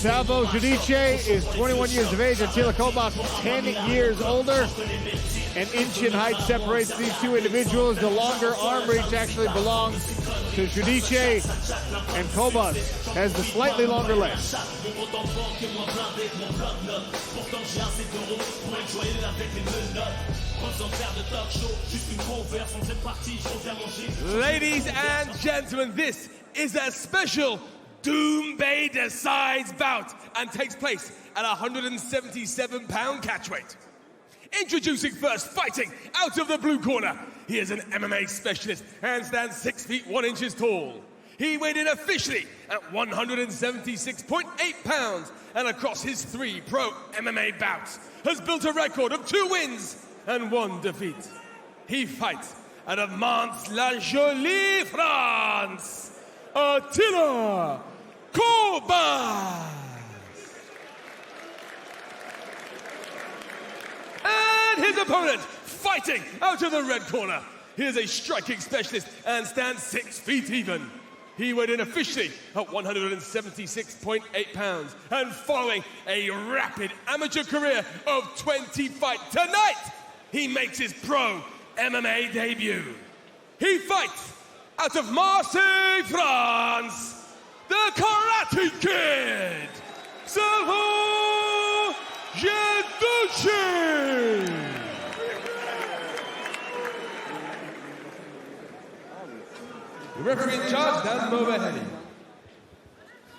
Salvo Giudice is 21 years of age. Atilla Kobas 10 years older. An inch in height separates these two individuals. The longer arm reach actually belongs to Giudice, and Kobas has the slightly longer legs. Ladies and gentlemen, this is a special Doumbé Decides bout and takes place at 177-pound catchweight. Introducing first, fighting out of the blue corner. He is an MMA specialist and stands 6 feet 1 inches tall. He weighed in officially at 176.8 pounds and across his 3 pro MMA bouts has built a record of 2 wins and 1 defeat. He fights out of Mantes-la-Jolie, France, Atilla Kobas. And his opponent, fighting out of the red corner. He is a striking specialist and stands 6 feet even. He weighed in officially at 176.8 pounds and following a rapid amateur career of 20 fights, tonight he makes his pro MMA debut. He fights out of Marseille, France, the Karate Kid, Salvo Giudice. The referee in charge, Doumbé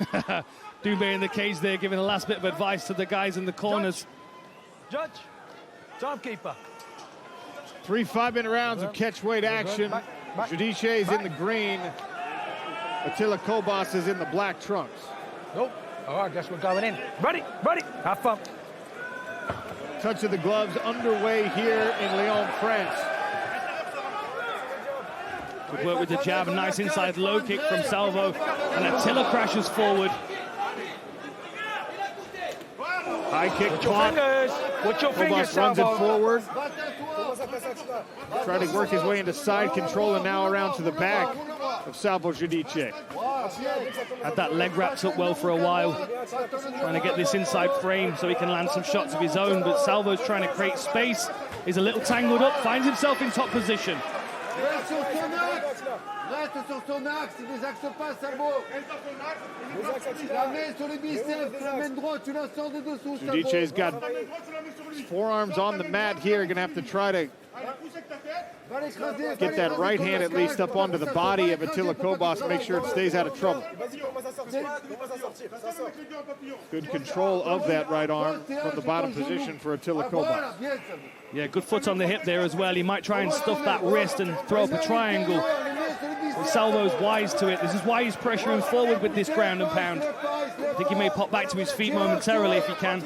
Decides. Doumbé in the cage there, giving the last bit of advice to the guys in the corners. Judge, timekeeper. 3 5-minute rounds of catchweight action. Giudice is in the green. Atilla Kobas is in the black trunks. Nope. All right, guess we're going in. Ready, ready. Have fun. Touch of the gloves underway here in Lyon, France. Good work with the jab, a nice inside low kick from Salvo, and Atilla crashes forward. High kick Watch your caught. fingers. Watch your fingers, Kobas runs it Salvo. forward. Trying to work his way into side control and now around to the back of Salvo Giudice. Had that leg wrapped up well for a while, trying to get this inside frame so he can land some shots of his own, but Salvo's trying to create space. He's a little tangled up, finds himself in top position. Reste sur son axe, il désaxe pas, Salvo. La main sur les biceps, la main droite, tu la sors de dessous, Salvo. Giudice's got his forearms on the mat here. Gonna have to try to get that right hand at least up onto the body of Atilla Kobas and make sure it stays out of trouble. Good control of that right arm from the bottom position for Atilla Kobas. Yeah, good foot on the hip there as well. He might try and stuff that wrist and throw up a triangle. But Salvo's wise to it. This is why he's pressuring forward with this ground and pound. I think he may pop back to his feet momentarily if he can.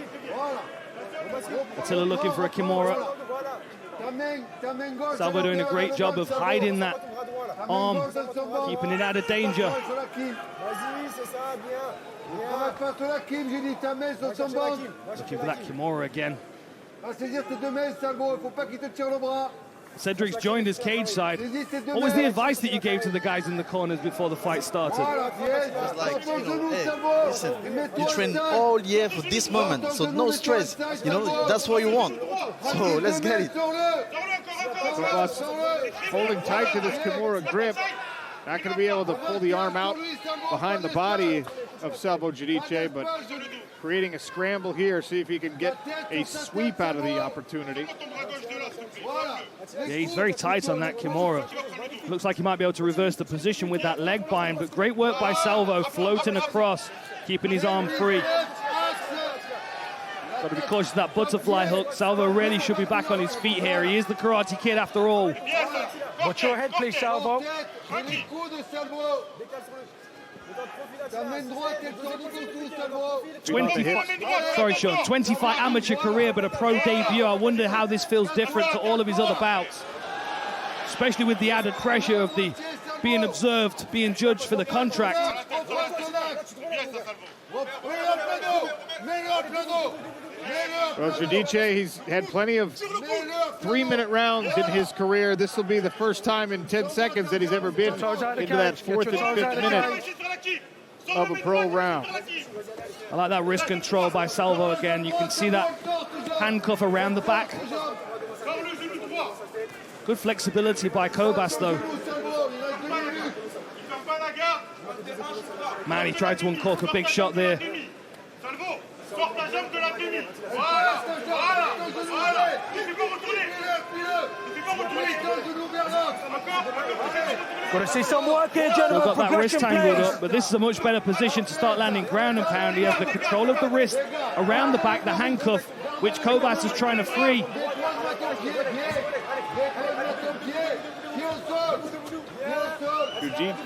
Attila looking for a Kimura. Salvo doing a great job of hiding that arm, keeping it out of danger. Looking for that Kimura again. Cedric's joined his cage side. What was the advice that you gave to the guys in the corners before the fight started? It's like, hey, listen, you train all year for this moment, so no stress. That's what you want. So let's get it. Kobas holding tight to this Kimura grip. Not going to be able to pull the arm out behind the body of Salvo Giudice, but creating a scramble here, see if he can get a sweep out of the opportunity. Yeah, he's very tight on that Kimura. Looks like he might be able to reverse the position with that leg bind, but great work by Salvo, floating across, keeping his arm free. Got to be cautious of that butterfly hook. Salvo really should be back on his feet here. He is the Karate Kid after all. Watch your head, please, Salvo. 25 amateur career, but a pro debut. I wonder how this feels different to all of his other bouts, especially with the added pressure of the being observed, being judged for the contract. Well, Giudice, he's had plenty of 3-minute rounds in his career. This will be the first time in 10 seconds that he's ever been into that 4th and 5th minute of a pro round. I like that wrist control by Salvo again. You can see that handcuff around the back. Good flexibility by Kobas, though. Man, he tried to uncork a big shot there. Got to see some work here, Still gentlemen. got that wrist tangled up, but this is a much better position to start landing ground and pound. He has the control of the wrist around the back, the handcuff, which Kobas is trying to free.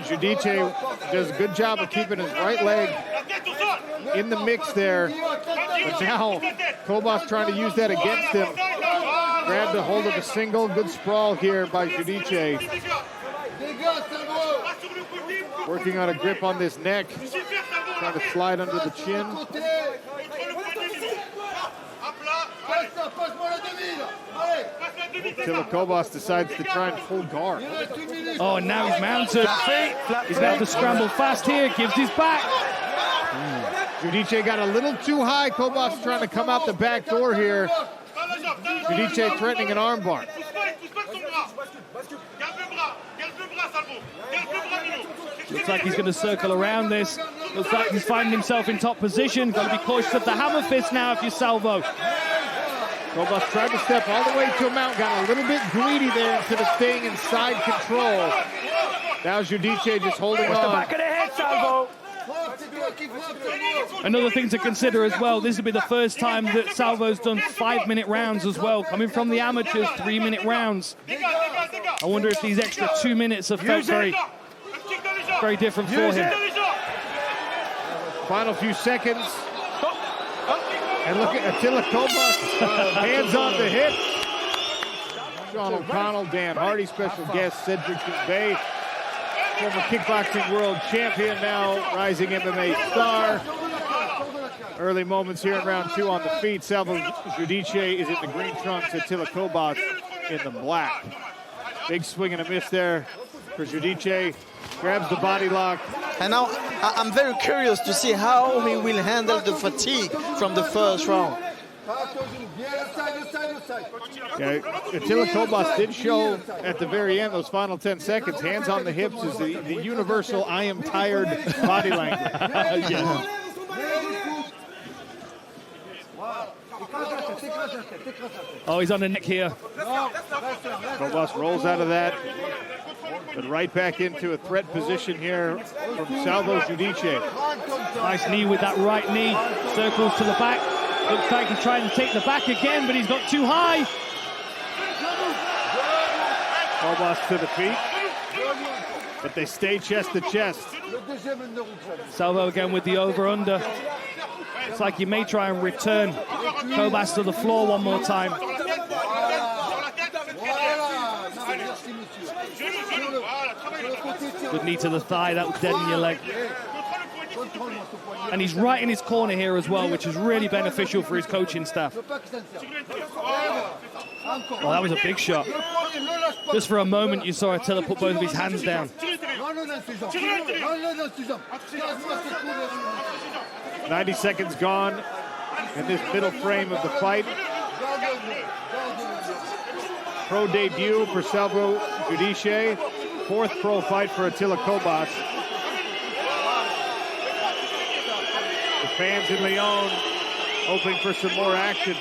Giudice does a good job of keeping his right leg in the mix there. But now Kobas trying to use that against him. Grabbed a hold of a single. Good sprawl here by Giudice. Working on a grip on this neck. Trying to slide under the chin. Atilla Kobas decides to try and full guard. Oh, and now he's mounted. He's got to scramble fast here. Gives his back. Giudice got a little too high. Kobas trying to come out the back door here. Giudice threatening an armbar. Looks like he's going to circle around this. Looks like he's finding himself in top position. Got to be cautious of the hammer fist now if you're Salvo. Kobas tried to step all the way to a mount. Got a little bit greedy there instead of staying in side control. Now Giudice just holding on. The back of the head, Salvo. Another thing to consider as well, this will be the first time that Salvo's done 5-minute rounds as well. Coming from the amateurs, 3-minute rounds. I wonder if these extra 2 minutes have felt very different for him. Final few seconds. And look at Atilla Kobas, hands on the hip. Sean O'Connell, Dan Hardy, special guest, Cedric Doumbé, former kickboxing world champion, now rising MMA star. Early moments here in round 2 on the feet. Salvo Giudice is in the green trunks, Atilla Kobas in the black. Big swing and a miss there for Giudice. Grabs the body lock. And now I'm very curious to see how he will handle the fatigue from the first round. Yeah, Atilla Kobas did show at the very end, those final 10 seconds, hands on the hips is the universal I am tired body language. Yeah. Oh, he's on the neck here. Kobas rolls out of that, but right back into a threat position here from Salvo Giudice. Nice knee with that right knee. Circles to the back. Looks like he's trying to take the back again, but he's got too high. Kobas to the feet, but they stay chest to chest. Salvo again with the over-under. It's like he may try and return Kobas to the floor one more time. Good knee to the thigh, that would deaden your leg. And he's right in his corner here as well, which is really beneficial for his coaching staff. Oh, that was a big shot. Just for a moment, you saw Atilla put both of his hands down. 90 seconds gone in this middle frame of the fight. Pro debut for Salvo Giudice. 4th pro fight for Atilla Kobas. The fans in Lyon hoping for some more action.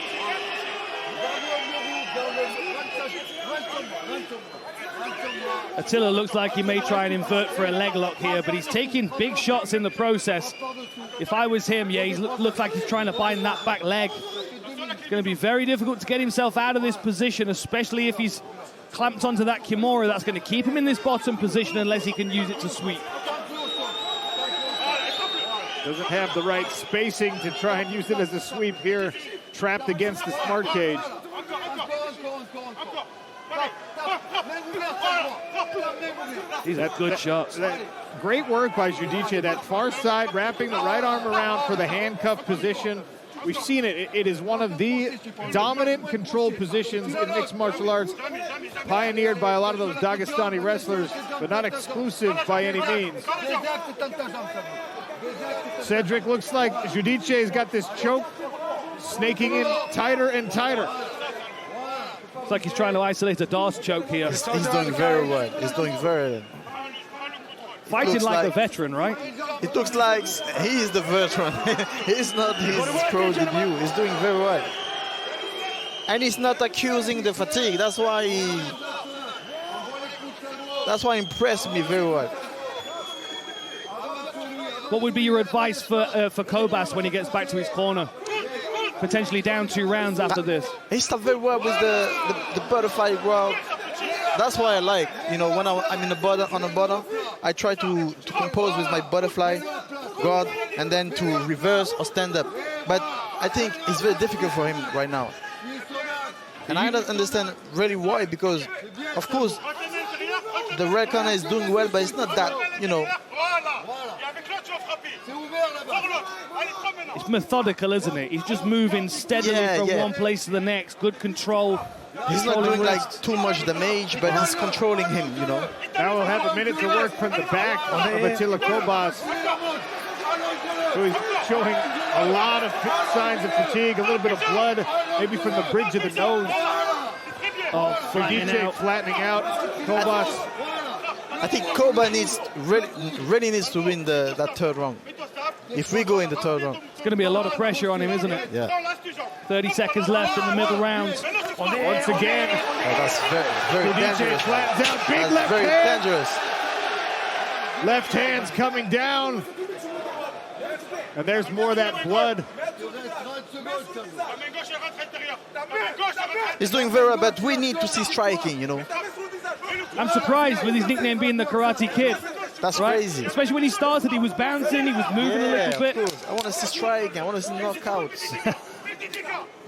Atilla looks like he may try and invert for a leg lock here, but he's taking big shots in the process. If I was him, yeah, he looks like he's trying to bind that back leg. It's going to be very difficult to get himself out of this position, especially if he's clamped onto that Kimura. That's going to keep him in this bottom position unless he can use it to sweep. Doesn't have the right spacing to try and use it as a sweep here, trapped against the smart cage. These are good shots. Great work by Giudice, that far side, wrapping the right arm around for the handcuff position. We've seen it. It is one of the dominant controlled positions in mixed martial arts, pioneered by a lot of those Dagestani wrestlers, but not exclusive by any means. Cedric, looks like Giudice's got this choke snaking in tighter and tighter. It's like he's trying to isolate a Darce choke here. He's doing very well. He's doing very well. Fighting like a veteran, right? It looks like he is the veteran. He's not his pro debut. He's doing very well. And he's not accusing the fatigue. That's why he impressed me very well. What would be your advice for Kobas when he gets back to his corner? Potentially down 2 rounds after this. He started very well with the butterfly grab. That's why I like, you know, when I'm in the bottom, on the bottom, I try to compose with my butterfly guard and then to reverse or stand up. But I think it's very difficult for him right now. And I don't understand really why, because of course the red corner is doing well, but it's not that, you know. It's methodical, isn't it? He's just moving steadily from one place to the next. Good control. He's not doing like too much damage, but he's controlling him, you know. Now we'll have a minute to work from the back of Atilla Kobas. So he's showing a lot of signs of fatigue, a little bit of blood, maybe from the bridge of the nose. Oh, flattening out. Kobas. I think Kobas really needs to win that 3rd round. If we go in the 3rd round. It's going to be a lot of pressure on him, isn't it? Yeah. 30 seconds left in the middle round. Once again. Oh, that's very dangerous. Flattens out. Big That's left very hand. dangerous. Left hand's coming down. And there's more of that blood. He's doing very well, but we need to see striking, you know. I'm surprised with his nickname being the Karate Kid. That's right? crazy. Especially when he started, he was bouncing, he was moving a little bit. Of course. I want to see striking, I want to see knockouts.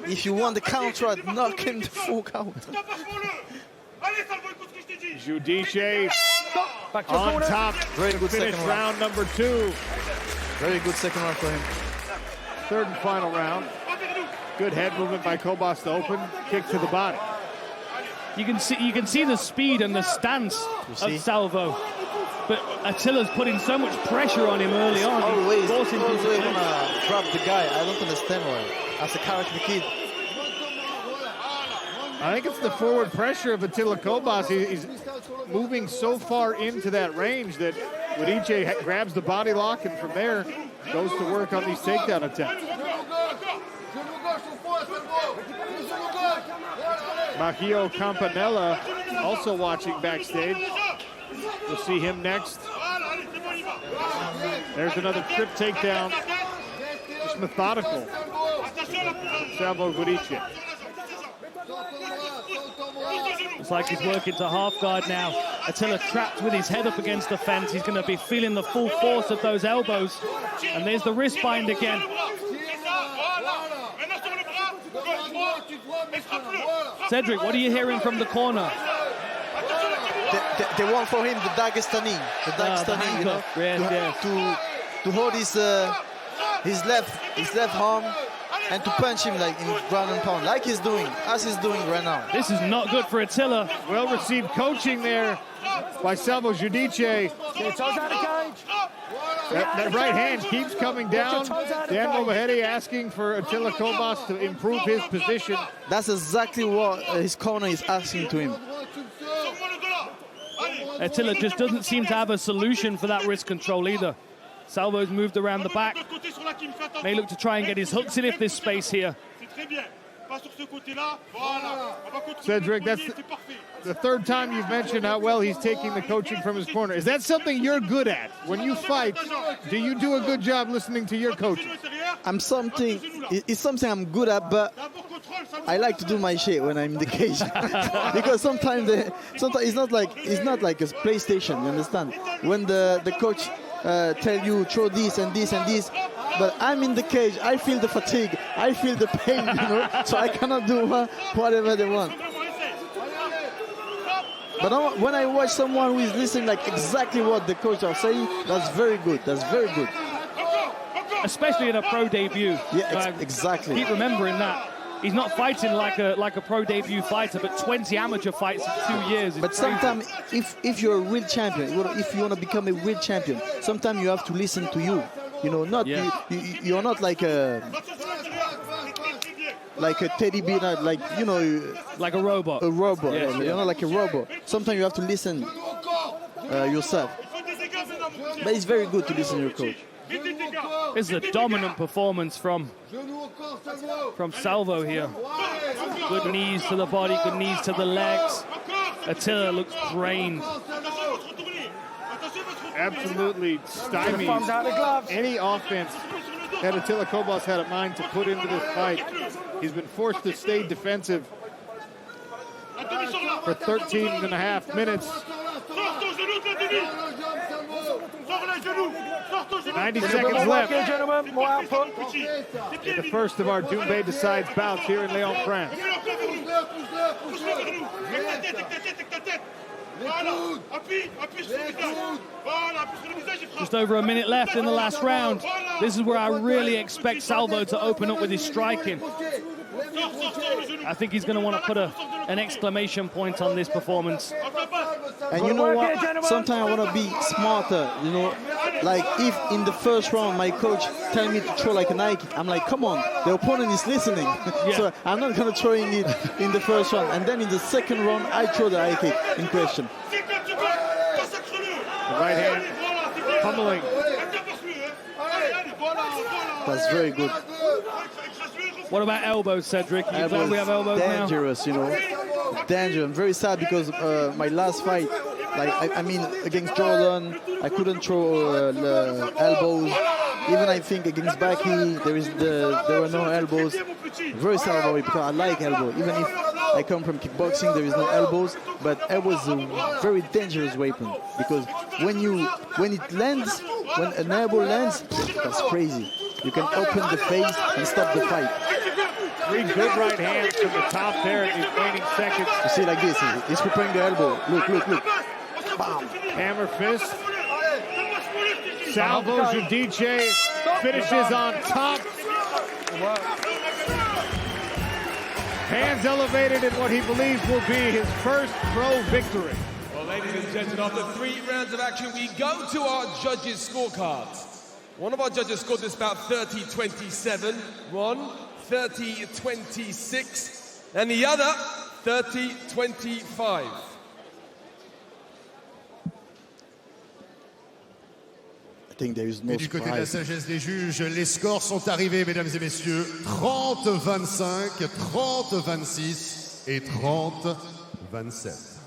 If you want the counter, knock him the full count. Giudice on top. Very good finish second round number 2. Very good second round for him. 3rd and final round. Good head movement by Kobas to open. Kick to the body. You can see the speed and the stance of Salvo. But Attila's putting so much pressure on him early on. Always want to drop the guy. I don't understand why. As a Karate Kid. I think it's the forward pressure of Atilla Kobas. He's moving so far into that range that Giudice grabs the body lock and from there goes to work on these takedown attempts. 𝗟𝗘𝗥𝗢𝗣𝗘'𝗦 also watching backstage. We'll see him next. There's another trip takedown. Just methodical. Salvo Giudice. It's like he's working to half guard now. Atilla trapped with his head up against the fence. He's going to be feeling the full force of those elbows. And there's the wrist bind again. Cedric, what are you hearing from the corner? They want for him the 𝗘𝗥𝗦𝗍, you know, to hold his left arm and to punch him like in ground and pound, like he's doing, as he's doing right now. This is not good for Atilla. Well-received coaching there by Salvo Giudice. That right hand keeps coming down. Dan Momohedi asking for Atilla Kobas to improve his position. That's exactly what his corner is asking to him. Atilla just doesn't seem to have a solution for that wrist control either. Salvo's moved around the back. May look to try and get his hooks in if there's space here. Cedric, that's the 3rd time you've mentioned how well he's taking the coaching from his corner. Is that something you're good at? When you fight, do you do a good job listening to your coaches? It's something I'm good at, but I like to do my shit when I'm in the cage. Because sometimes it's not like a PlayStation, you understand? When the coach tell you throw this and this and this, but I'm in the cage, I feel the fatigue, I feel the pain, you know, so I cannot do whatever they want. But when I watch someone who is listening like exactly what the coach are saying, that's very good, that's very good. Especially in a pro debut. Yeah, exactly. Keep remembering that. He's not fighting like a pro debut fighter, but 20 amateur fights in 2 years. But sometimes, if you're a real champion, if you want to become a real champion, sometimes you have to listen to you. You know, not you're not like a teddy bear, like, you know, like a robot. A robot. Yes, You're not like a robot. Sometimes you have to listen yourself. But it's very good to listen to your coach. This is a dominant performance from Salvo here. Good knees to the body, good knees to the legs. Atilla looks drained. Absolutely stymies any offense that Atilla Kobas had in mind to put into this fight. He's been forced to stay defensive for 13 and a half minutes. 90 seconds left. The first of our Doumbé Decides bouts here in Lyon, France. Just over a minute left in the last round. This is where I really expect Salvo to open up with his striking. I think he's going to want to put an exclamation point on this performance. And you know what? Sometimes I want to be smarter, you know. Like if in the first round my coach tell me to throw like a Nike, I'm like, come on, the opponent is listening. So I'm not going to throw it in the first round. And then in the second round, I throw the high kick in question. The right hand pummeling. That's very good. What about elbows, Cedric? You glad we have elbows dangerous, now? You know. Dangerous. I'm very sad because my last fight, like I mean, against Jordan, I couldn't throw the elbows. Even I think against Baki, there were no elbows. Very sad about it because I like elbow. Even if I come from kickboxing, there is no elbows. But elbow is a very dangerous weapon because when it lands, when an elbow lands, that's crazy. You can open the face and stop the fight. 3 good right hands from the top there in these waning seconds. You see like this, he's preparing the elbow. Look. Bam. Hammer fist. Salvo Giudice finishes on top. Hands elevated in what he believes will be his first pro victory. Well, ladies and gentlemen, after 3 rounds of action, we go to our judges' scorecards. One of our judges scored this bout 30-27, one 30-26, and the other 30-25. I think there is no Et du côté de la surprise. sagesse des juges, les scores sont arrivés, mesdames et messieurs. 30-25, 30-26 et 30-27.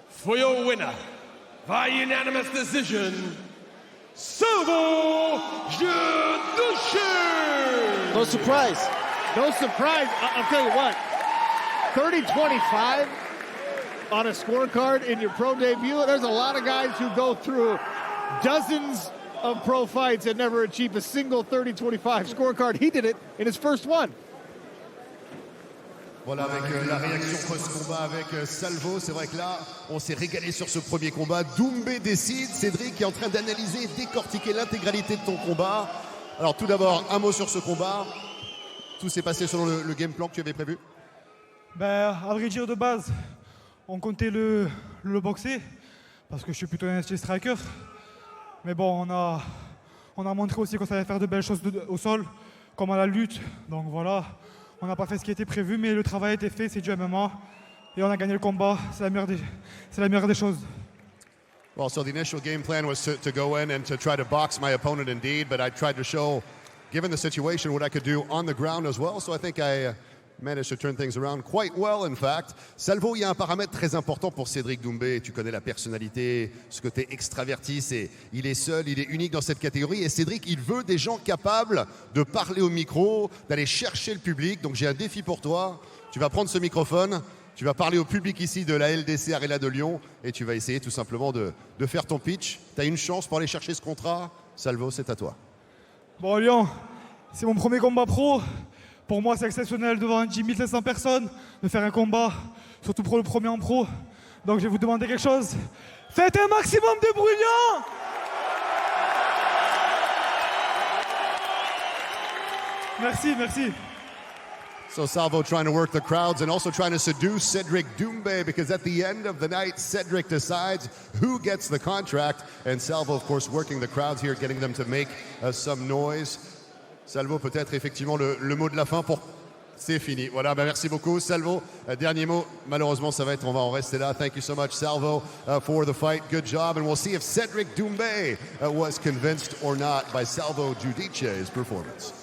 For your winner, by unanimous decision, Salvo Giudice! No surprise. No surprise. I'll tell you what. 30-25 on a scorecard in your pro debut. There's a lot of guys who go through dozens of pro fights and never achieve a single 30-25 scorecard. He did it in his first one. Voilà, avec la réaction post-combat avec Salvo, c'est vrai que là, on s'est régalé sur ce premier combat. Doumbé décide, Cédric est en train d'analyser, décortiquer l'intégralité de ton combat. Alors tout d'abord, un mot sur ce combat. Tout s'est passé selon le game plan que tu avais prévu? Ben, à vrai dire, de base, on comptait le boxer, parce que je suis plutôt un style striker. Mais bon, on a montré aussi qu'on savait faire de belles choses au sol, comme à la lutte. Donc voilà. On n'a pas fait ce qui était prévu, mais le travail a été fait, c'est du MMA. Et on a gagné le combat, c'est la meilleure des choses. Well, so the initial game plan was to go in and to try to box my opponent indeed, but I tried to show, given the situation, what I could do on the ground as well. So I think I managed to turn things around quite well, in fact. Salvo, il y a un paramètre très important pour Cédric Doumbé. Tu connais la personnalité, ce côté extraverti, il est seul, il est unique dans cette catégorie. Et Cédric, il veut des gens capables de parler au micro, d'aller chercher le public. Donc j'ai un défi pour toi. Tu vas prendre ce microphone, tu vas parler au public ici de la LDC Arena de Lyon et tu vas essayer tout simplement de faire ton pitch. Tu as une chance pour aller chercher ce contrat. Salvo, c'est à toi. Bon, Lyon, c'est mon premier combat pro. Pour moi, c'est exceptionnel devant 10 500 personnes de faire un combat, surtout pour le premier en pro. Donc, je vais vous demander quelque chose. Faites un maximum de bruit, Lyon! Merci. So Salvo trying to work the crowds and also trying to seduce Cédric Doumbé, because at the end of the night, Cédric decides who gets the contract. And Salvo, of course, working the crowds here, getting them to make some noise. Salvo, peut-être effectivement le mot de la fin pour... C'est fini. Voilà, ben merci beaucoup, Salvo. Dernier mot, malheureusement, ça va être, on va en rester là. Thank you so much, Salvo, for the fight. Good job. And we'll see if Cédric Doumbé was convinced or not by Salvo Giudice's performance.